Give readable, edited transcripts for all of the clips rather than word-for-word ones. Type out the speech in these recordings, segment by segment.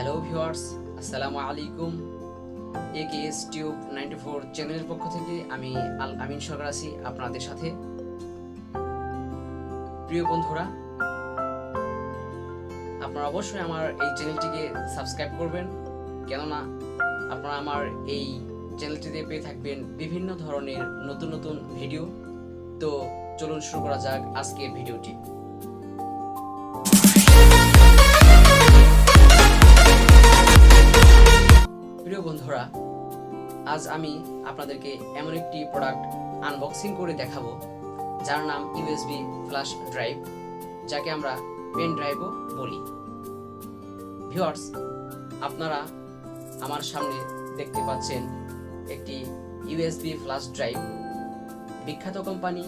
Hello viewers, আসসালামু আলাইকুম। AKS tube 94 চ্যানেলের পক্ষ থেকে আমি আল আমিন সরকার আছি আপনাদের সাথে। প্রিয় বন্ধুরা, আপনারা অবশ্যই আমার এই চ্যানেলটিকে সাবস্ক্রাইব করবেন, কেননা আপনারা আমার এই চ্যানেলটিতে পেয়ে থাকবেন বিভিন্ন ধরনের নতুন নতুন ভিডিও। তো চলুন শুরু করা যাক আজকের ভিডিওটি। প্রিয় বন্ধুরা, আজ আমি আপনাদেরকে এমন একটি প্রোডাক্ট আনবক্সিং করে দেখাবো যার নাম ইউএসবি ফ্ল্যাশ ড্রাইভ, যাকে আমরা পেন ড্রাইভও বলি। ভিউয়ার্স, আপনারা আমার সামনে দেখতে পাচ্ছেন একটি ইউএসবি ফ্ল্যাশ ড্রাইভ, বিখ্যাত কোম্পানি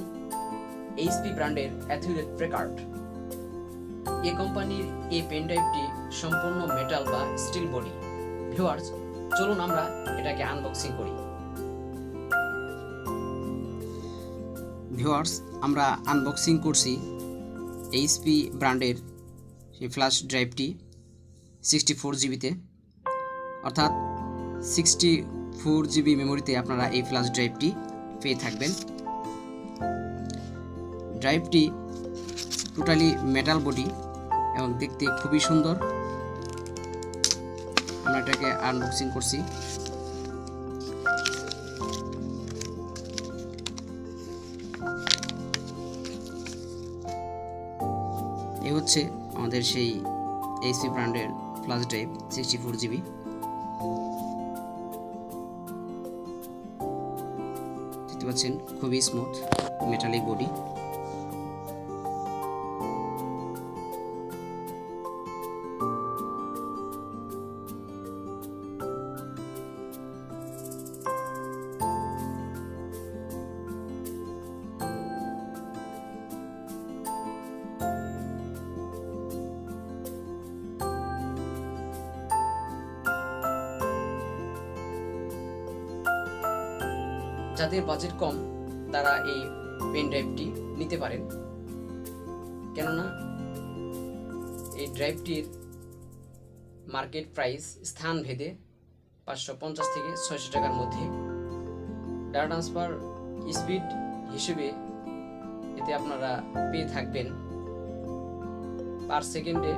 এইচপি ব্র্যান্ডের অ্যাথুলেট প্রেকার্ড। এই কোম্পানির এই পেন ড্রাইভটি সম্পূর্ণ মেটাল বা স্টিল বডি। ভিউয়ার্স, চলুন আমরা এটাকে আনবক্সিং করি। ভিউয়ার্স, আমরা আনবক্সিং করছি এইচপি ব্র্যান্ডের সেই ফ্ল্যাশ ড্রাইভটি 64 জিবিতে, অর্থাৎ 64 জিবি মেমোরিতে আপনারা এই ফ্ল্যাশ ড্রাইভটি পেয়ে থাকবেন। ড্রাইভটি টোটালি মেটাল বডি এবং দেখতে খুবই সুন্দর। আমরা এটাকে আনবক্সিং করছি। এই হচ্ছে আমাদের সেই এইচপি ব্র্যান্ডের ফ্ল্যাশ ড্রাইভ 64 জিবি। দেখতে পাচ্ছেন খুবই স্মুথ মেটালিক বডি। যাদের বাজেট কম তারা এই পেন ড্রাইভটি নিতে পারেন, কেননা এই ড্রাইভটির মার্কেট প্রাইস স্থান ভেদে 550 থেকে 600 টাকার মধ্যে। ডাটা ট্রান্সফার স্পিড হিসেবে এতে আপনারা পেয়ে থাকবেন পার সেকেন্ডে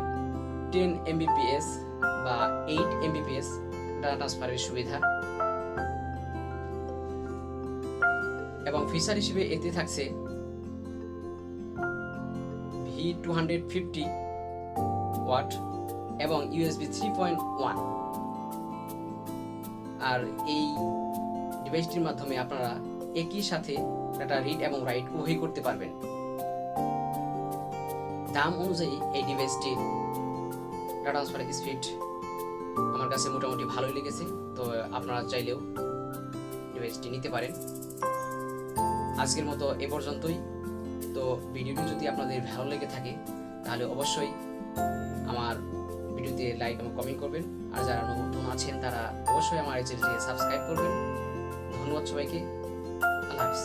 10 Mbps বা 8 Mbps ডাটা ট্রান্সফারের সুবিধা। এবং ফিচার হিসেবে এতে থাকছে v250w এবং USB 3.1। আর এই ডিভাইসটির মাধ্যমে আপনারা একই সাথে ডাটা রিড এবং রাইট উভয় করতে পারবেন। দাম অনুযায়ী এই ডিভাইসটির ডাটা ট্রান্সফার স্পিড আমার কাছে মোটামুটি ভালোই লেগেছে। তো আপনারা চাইলেও ডিভাইসটি নিতে পারেন। আজকের মতো এ পর্যন্তই। তো ভিডিওটি যদি আপনাদের ভালো লেগে থাকে তাহলে অবশ্যই আমার ভিডিওতে লাইক এবং কমেন্ট করবেন। আর যারা নতুন আছেন তারা অবশ্যই আমার এই চ্যানেলটিকে সাবস্ক্রাইব করবেন। ধন্যবাদ সবাইকে। আল্লাহ হাফেজ।